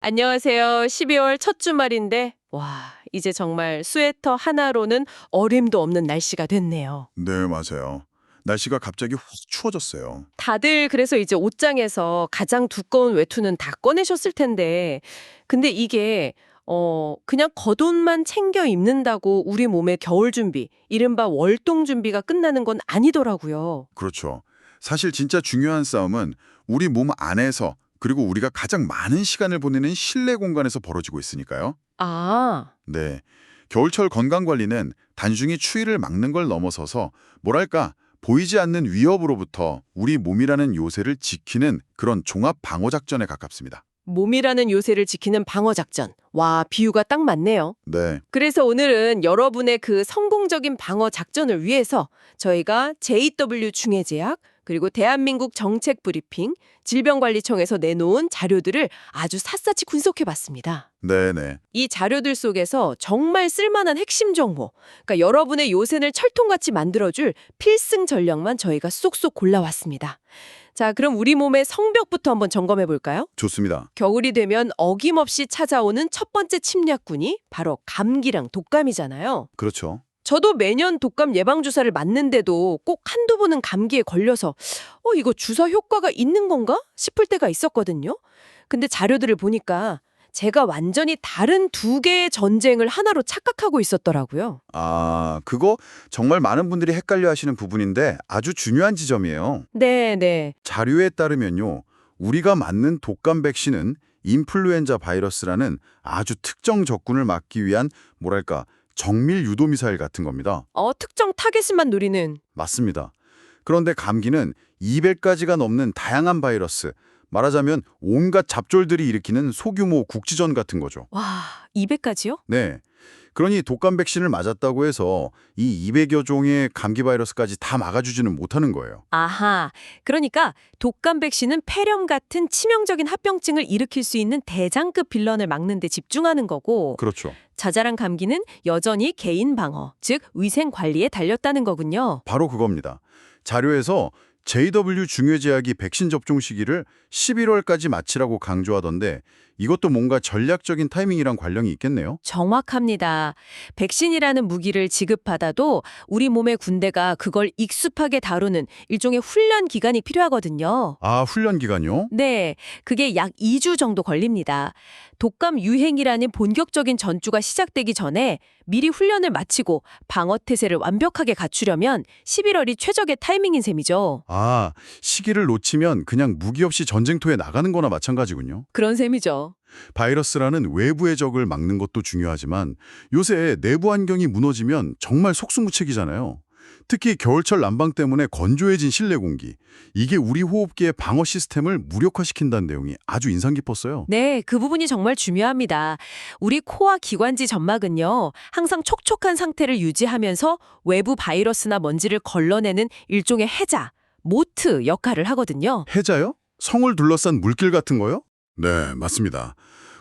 안녕하세요. 12월 첫 주말인데, 와, 이제 정말 스웨터 하나로는 어림도 없는 날씨가 됐네요. 네, 맞아요. 날씨가 갑자기 확 추워졌어요. 다들 그래서 이제 옷장에서 가장 두꺼운 외투는 다 꺼내셨을 텐데, 근데 이게, 그냥 겉옷만 챙겨 입는다고 우리 몸의 겨울 준비, 이른바 월동 준비가 끝나는 건 아니더라고요. 그렇죠. 사실 진짜 중요한 싸움은 우리 몸 안에서 그리고 우리가 가장 많은 시간을 보내는 실내 공간에서 벌어지고 있으니까요. 아, 네. 겨울철 건강 관리는 단순히 추위를 막는 걸 넘어서서 뭐랄까 보이지 않는 위협으로부터 우리 몸이라는 요새를 지키는 그런 종합 방어 작전에 가깝습니다. 몸이라는 요새를 지키는 방어 작전. 와, 비유가 딱 맞네요. 네. 그래서 오늘은 여러분의 그 성공적인 방어 작전을 위해서 저희가 JW 중해제약 그리고 대한민국 정책브리핑 질병관리청에서 내놓은 자료들을 아주 샅샅이 분석해봤습니다. 네네. 이 자료들 속에서 정말 쓸만한 핵심 정보, 그러니까 여러분의 요새를 철통같이 만들어줄 필승 전략만 저희가 쏙쏙 골라왔습니다. 자, 그럼 우리 몸의 성벽부터 한번 점검해 볼까요? 좋습니다. 겨울이 되면 어김없이 찾아오는 첫 번째 침략군이 바로 감기랑 독감이잖아요. 그렇죠. 저도 매년 독감 예방주사를 맞는데도 꼭 한두 번은 감기에 걸려서 이거 주사 효과가 있는 건가 싶을 때가 있었거든요. 근데 자료들을 보니까 제가 완전히 다른 두 개의 전쟁을 하나로 착각하고 있었더라고요. 아, 그거 정말 많은 분들이 헷갈려 하시는 부분인데 아주 중요한 지점이에요. 네. 자료에 따르면요, 우리가 맞는 독감 백신은 인플루엔자 바이러스라는 아주 특정 적군을 막기 위한 뭐랄까 정밀 유도 미사일 같은 겁니다. 특정 타겟만 노리는. 맞습니다. 그런데 감기는 200가지가 넘는 다양한 바이러스, 말하자면 온갖 잡졸들이 일으키는 소규모 국지전 같은 거죠. 와, 200가지요? 네. 그러니 독감 백신을 맞았다고 해서 이 200여 종의 감기 바이러스까지 다 막아주지는 못하는 거예요. 아하, 그러니까 독감 백신은 폐렴 같은 치명적인 합병증을 일으킬 수 있는 대장급 빌런을 막는 데 집중하는 거고 그렇죠. 자잘한 감기는 여전히 개인 방어, 즉 위생 관리에 달렸다는 거군요. 바로 그겁니다. 자료에서 JW 중해제약이 백신 접종 시기를 11월까지 마치라고 강조하던데 이것도 뭔가 전략적인 타이밍이랑 관련이 있겠네요. 정확합니다. 백신이라는 무기를 지급받아도 우리 몸의 군대가 그걸 익숙하게 다루는 일종의 훈련 기간이 필요하거든요. 아, 훈련 기간요? 네, 그게 약 2주 정도 걸립니다. 독감 유행이라는 본격적인 전투가 시작되기 전에 미리 훈련을 마치고 방어태세를 완벽하게 갖추려면 11월이 최적의 타이밍인 셈이죠. 아, 시기를 놓치면 그냥 무기 없이 전쟁터에 나가는 거나 마찬가지군요. 그런 셈이죠. 바이러스라는 외부의 적을 막는 것도 중요하지만 요새 내부 환경이 무너지면 정말 속수무책이잖아요. 특히 겨울철 난방 때문에 건조해진 실내 공기. 이게 우리 호흡기의 방어 시스템을 무력화시킨다는 내용이 아주 인상 깊었어요. 네, 그 부분이 정말 중요합니다. 우리 코와 기관지 점막은요, 항상 촉촉한 상태를 유지하면서 외부 바이러스나 먼지를 걸러내는 일종의 해자, 모트 역할을 하거든요. 해자요? 성을 둘러싼 물길 같은 거요? 네, 맞습니다.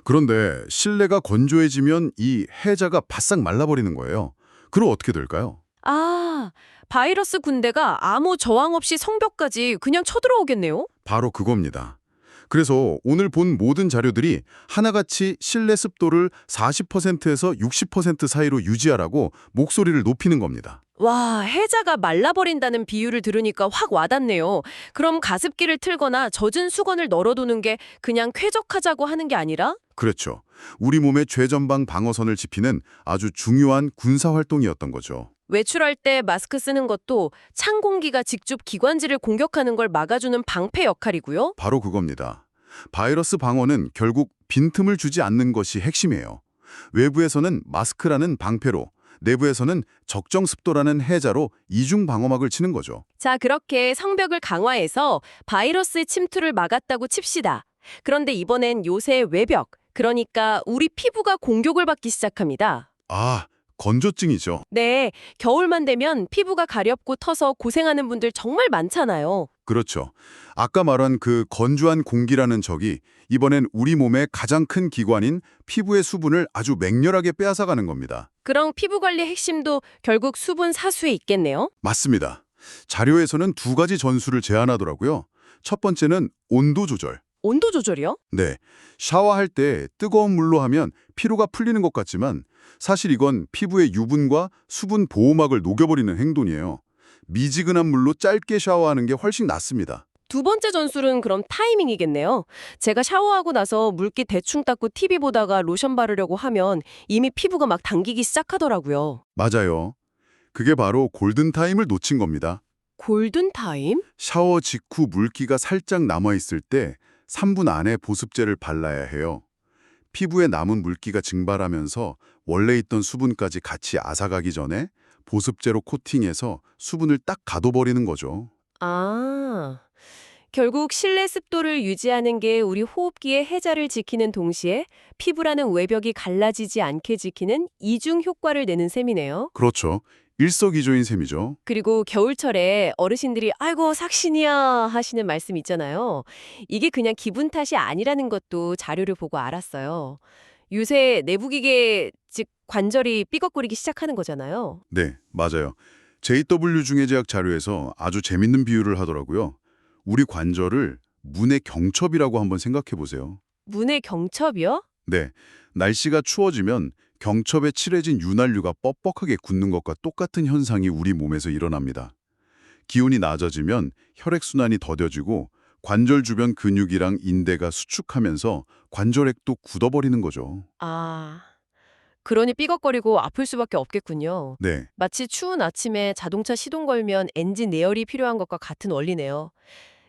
그런데 실내가 건조해지면 이 해자가 바싹 말라버리는 거예요. 그럼 어떻게 될까요? 아, 바이러스 군대가 아무 저항 없이 성벽까지 그냥 쳐들어오겠네요? 바로 그겁니다. 그래서 오늘 본 모든 자료들이 하나같이 실내 습도를 40%에서 60% 사이로 유지하라고 목소리를 높이는 겁니다. 와, 해자가 말라버린다는 비유를 들으니까 확 와닿네요. 그럼 가습기를 틀거나 젖은 수건을 널어두는 게 그냥 쾌적하자고 하는 게 아니라? 그렇죠. 우리 몸의 최전방 방어선을 지피는 아주 중요한 군사활동이었던 거죠. 외출할 때 마스크 쓰는 것도 찬 공기가 직접 기관지를 공격하는 걸 막아주는 방패 역할이고요. 바로 그겁니다. 바이러스 방어는 결국 빈틈을 주지 않는 것이 핵심이에요. 외부에서는 마스크라는 방패로, 내부에서는 적정 습도라는 해자로 이중 방어막을 치는 거죠. 자, 그렇게 성벽을 강화해서 바이러스의 침투를 막았다고 칩시다. 그런데 이번엔 요새 외벽, 그러니까 우리 피부가 공격을 받기 시작합니다. 아, 건조증이죠. 네, 겨울만 되면 피부가 가렵고 터서 고생하는 분들 정말 많잖아요. 그렇죠. 아까 말한 그 건조한 공기라는 적이 이번엔 우리 몸의 가장 큰 기관인 피부의 수분을 아주 맹렬하게 빼앗아가는 겁니다. 그럼 피부 관리 핵심도 결국 수분 사수에 있겠네요. 맞습니다. 자료에서는 두 가지 전술을 제안하더라고요. 첫 번째는 온도 조절. 온도 조절이요? 네, 샤워할 때 뜨거운 물로 하면 피로가 풀리는 것 같지만 사실 이건 피부의 유분과 수분 보호막을 녹여버리는 행동이에요. 미지근한 물로 짧게 샤워하는 게 훨씬 낫습니다. 두 번째 전술은 그럼 타이밍이겠네요. 제가 샤워하고 나서 물기 대충 닦고 TV 보다가 로션 바르려고 하면 이미 피부가 막 당기기 시작하더라고요. 맞아요. 그게 바로 골든타임을 놓친 겁니다. 골든타임? 샤워 직후 물기가 살짝 남아있을 때 3분 안에 보습제를 발라야 해요. 피부에 남은 물기가 증발하면서 원래 있던 수분까지 같이 앗아가기 전에 보습제로 코팅해서 수분을 딱 가둬버리는 거죠. 아, 결국 실내 습도를 유지하는 게 우리 호흡기의 해자를 지키는 동시에 피부라는 외벽이 갈라지지 않게 지키는 이중 효과를 내는 셈이네요. 그렇죠. 일석이조인 셈이죠. 그리고 겨울철에 어르신들이 아이고 삭신이야 하시는 말씀 있잖아요. 이게 그냥 기분 탓이 아니라는 것도 자료를 보고 알았어요. 요새 내부기계, 즉 관절이 삐걱거리기 시작하는 거잖아요. 네, 맞아요. JW 중해제약 자료에서 아주 재밌는 비유를 하더라고요. 우리 관절을 문의 경첩이라고 한번 생각해 보세요. 문의 경첩이요? 네, 날씨가 추워지면 경첩에 칠해진 윤활유가 뻑뻑하게 굳는 것과 똑같은 현상이 우리 몸에서 일어납니다. 기온이 낮아지면 혈액순환이 더뎌지고 관절 주변 근육이랑 인대가 수축하면서 관절액도 굳어버리는 거죠. 아, 그러니 삐걱거리고 아플 수밖에 없겠군요. 네, 마치 추운 아침에 자동차 시동 걸면 엔진 내열이 필요한 것과 같은 원리네요.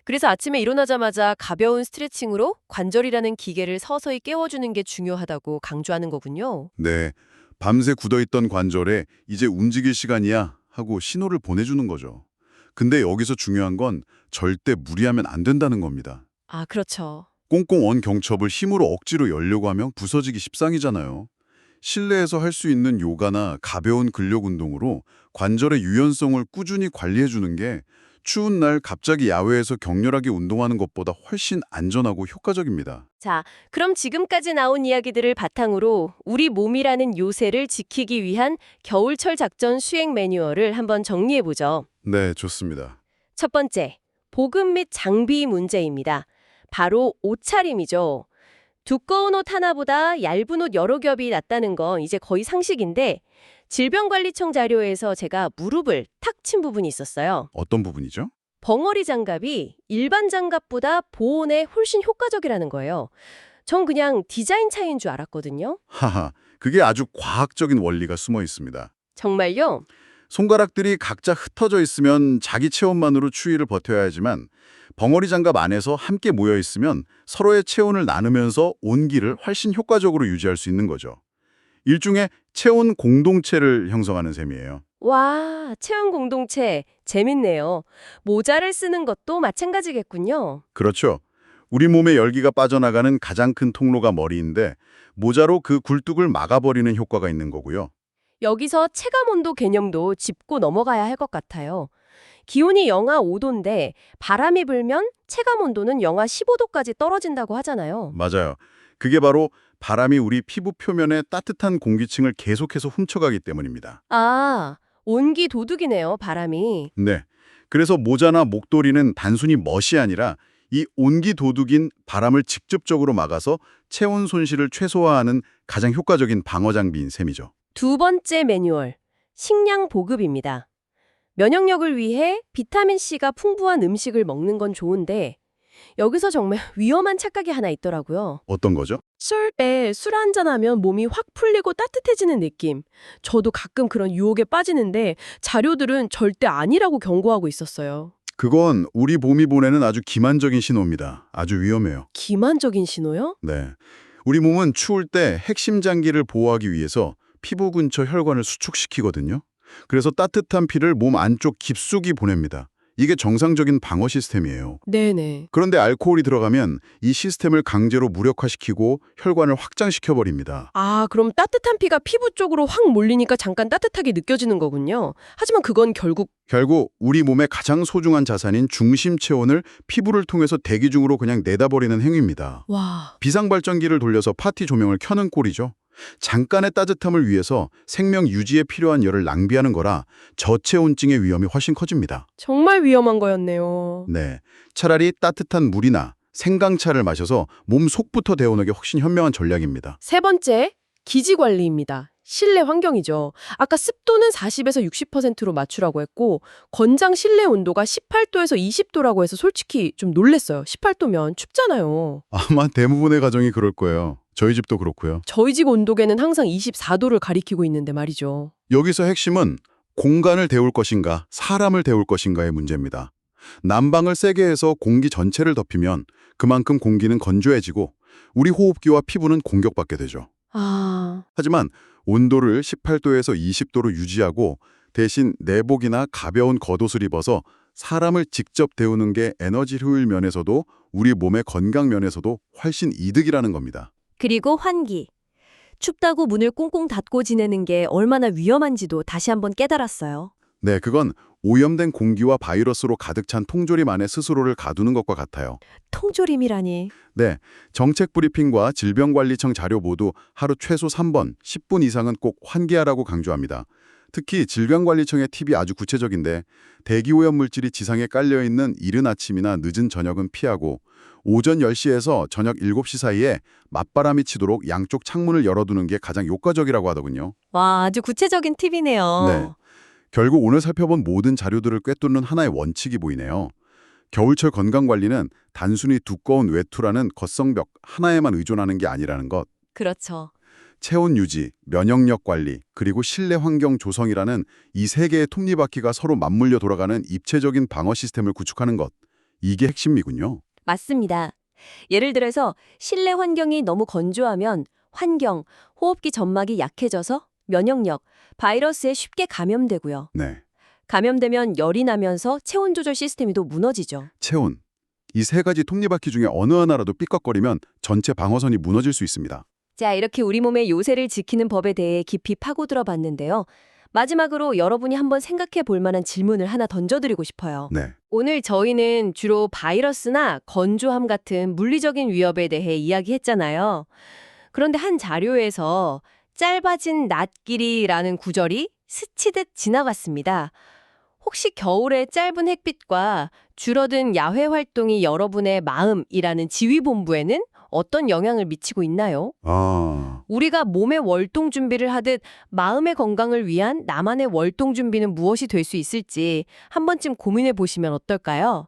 그래서 아침에 일어나자마자 가벼운 스트레칭으로 관절이라는 기계를 서서히 깨워주는 게 중요하다고 강조하는 거군요. 네. 밤새 굳어있던 관절에 이제 움직일 시간이야 하고 신호를 보내주는 거죠. 근데 여기서 중요한 건 절대 무리하면 안 된다는 겁니다. 아, 그렇죠. 꽁꽁 언 경첩을 힘으로 억지로 열려고 하면 부서지기 십상이잖아요. 실내에서 할 수 있는 요가나 가벼운 근력 운동으로 관절의 유연성을 꾸준히 관리해주는 게 추운 날 갑자기 야외에서 격렬하게 운동하는 것보다 훨씬 안전하고 효과적입니다. 자, 그럼 지금까지 나온 이야기들을 바탕으로 우리 몸이라는 요새를 지키기 위한 겨울철 작전 수행 매뉴얼을 한번 정리해보죠. 네, 좋습니다. 첫 번째, 보급 및 장비 문제입니다. 바로 옷차림이죠. 두꺼운 옷 하나보다 얇은 옷 여러 겹이 낫다는 건 이제 거의 상식인데 질병관리청 자료에서 제가 무릎을 탁 친 부분이 있었어요. 어떤 부분이죠? 벙어리 장갑이 일반 장갑보다 보온에 훨씬 효과적이라는 거예요. 전 그냥 디자인 차이인 줄 알았거든요. 하하, 그게 아주 과학적인 원리가 숨어 있습니다. 정말요? 손가락들이 각자 흩어져 있으면 자기 체온만으로 추위를 버텨야 하지만 벙어리 장갑 안에서 함께 모여 있으면 서로의 체온을 나누면서 온기를 훨씬 효과적으로 유지할 수 있는 거죠. 일종의 체온 공동체를 형성하는 셈이에요. 와, 체온 공동체 재밌네요. 모자를 쓰는 것도 마찬가지겠군요. 그렇죠. 우리 몸의 열기가 빠져나가는 가장 큰 통로가 머리인데 모자로 그 굴뚝을 막아버리는 효과가 있는 거고요. 여기서 체감온도 개념도 짚고 넘어가야 할 것 같아요. 기온이 영하 5도인데 바람이 불면 체감온도는 영하 15도까지 떨어진다고 하잖아요. 맞아요. 그게 바로 바람이 우리 피부 표면에 따뜻한 공기층을 계속해서 훔쳐가기 때문입니다. 아, 온기 도둑이네요, 바람이. 네. 그래서 모자나 목도리는 단순히 멋이 아니라 이 온기 도둑인 바람을 직접적으로 막아서 체온 손실을 최소화하는 가장 효과적인 방어 장비인 셈이죠. 두 번째 매뉴얼, 식량 보급입니다. 면역력을 위해 비타민C가 풍부한 음식을 먹는 건 좋은데 여기서 정말 위험한 착각이 하나 있더라고요. 어떤 거죠? 술 한잔하면 몸이 확 풀리고 따뜻해지는 느낌. 저도 가끔 그런 유혹에 빠지는데 자료들은 절대 아니라고 경고하고 있었어요. 그건 우리 몸이 보내는 아주 기만적인 신호입니다. 아주 위험해요. 기만적인 신호요? 네. 우리 몸은 추울 때 핵심 장기를 보호하기 위해서 피부 근처 혈관을 수축시키거든요. 그래서 따뜻한 피를 몸 안쪽 깊숙이 보냅니다. 이게 정상적인 방어 시스템이에요. 네네. 그런데 알코올이 들어가면 이 시스템을 강제로 무력화시키고 혈관을 확장시켜버립니다. 아, 그럼 따뜻한 피가 피부 쪽으로 확 몰리니까 잠깐 따뜻하게 느껴지는 거군요. 하지만 그건 결국 결국 우리 몸의 가장 소중한 자산인 중심 체온을 피부를 통해서 대기 중으로 그냥 내다버리는 행위입니다. 와, 비상발전기를 돌려서 파티 조명을 켜는 꼴이죠. 잠깐의 따뜻함을 위해서 생명 유지에 필요한 열을 낭비하는 거라 저체온증의 위험이 훨씬 커집니다. 정말 위험한 거였네요. 네, 차라리 따뜻한 물이나 생강차를 마셔서 몸 속부터 데우는 게 훨씬 현명한 전략입니다. 세 번째, 기지 관리입니다. 실내 환경이죠. 아까 습도는 40에서 60%로 맞추라고 했고 권장 실내 온도가 18도에서 20도라고 해서 솔직히 좀 놀랬어요. 18도면 춥잖아요. 아마 대부분의 가정이 그럴 거예요. 저희 집도 그렇고요. 저희 집 온도계는 항상 24도를 가리키고 있는데 말이죠. 여기서 핵심은 공간을 데울 것인가, 사람을 데울 것인가의 문제입니다. 난방을 세게 해서 공기 전체를 덮이면 그만큼 공기는 건조해지고 우리 호흡기와 피부는 공격받게 되죠. 아, 하지만 온도를 18도에서 20도로 유지하고 대신 내복이나 가벼운 겉옷을 입어서 사람을 직접 데우는 게 에너지 효율 면에서도 우리 몸의 건강 면에서도 훨씬 이득이라는 겁니다. 그리고 환기. 춥다고 문을 꽁꽁 닫고 지내는 게 얼마나 위험한지도 다시 한번 깨달았어요. 네, 그건 오염된 공기와 바이러스로 가득 찬 통조림 안에 스스로를 가두는 것과 같아요. 통조림이라니. 네, 정책브리핑과 질병관리청 자료 모두 하루 최소 3번, 10분 이상은 꼭 환기하라고 강조합니다. 특히 질병관리청의 팁이 아주 구체적인데 대기오염 물질이 지상에 깔려있는 이른 아침이나 늦은 저녁은 피하고 오전 10시에서 저녁 7시 사이에 맞바람이 치도록 양쪽 창문을 열어두는 게 가장 효과적이라고 하더군요. 와, 아주 구체적인 팁이네요. 네. 결국 오늘 살펴본 모든 자료들을 꿰뚫는 하나의 원칙이 보이네요. 겨울철 건강관리는 단순히 두꺼운 외투라는 겉성벽 하나에만 의존하는 게 아니라는 것. 그렇죠. 체온 유지, 면역력 관리, 그리고 실내 환경 조성이라는 이 세 개의 톱니바퀴가 서로 맞물려 돌아가는 입체적인 방어 시스템을 구축하는 것. 이게 핵심이군요. 맞습니다. 예를 들어서 실내 환경이 너무 건조하면 환경, 호흡기 점막이 약해져서 면역력, 바이러스에 쉽게 감염되고요. 네. 감염되면 열이 나면서 체온 조절 시스템이 또 무너지죠. 체온. 이 세 가지 톱니바퀴 중에 어느 하나라도 삐걱거리면 전체 방어선이 무너질 수 있습니다. 자, 이렇게 우리 몸의 요새를 지키는 법에 대해 깊이 파고들어 봤는데요. 마지막으로 여러분이 한번 생각해 볼 만한 질문을 하나 던져드리고 싶어요. 네. 오늘 저희는 주로 바이러스나 건조함 같은 물리적인 위협에 대해 이야기했잖아요. 그런데 한 자료에서 짧아진 낮길이라는 구절이 스치듯 지나갔습니다. 혹시 겨울의 짧은 햇빛과 줄어든 야외 활동이 여러분의 마음이라는 지휘본부에는 어떤 영향을 미치고 있나요? 우리가 몸의 월동 준비를 하듯 마음의 건강을 위한 나만의 월동 준비는 무엇이 될 수 있을지 한 번쯤 고민해 보시면 어떨까요?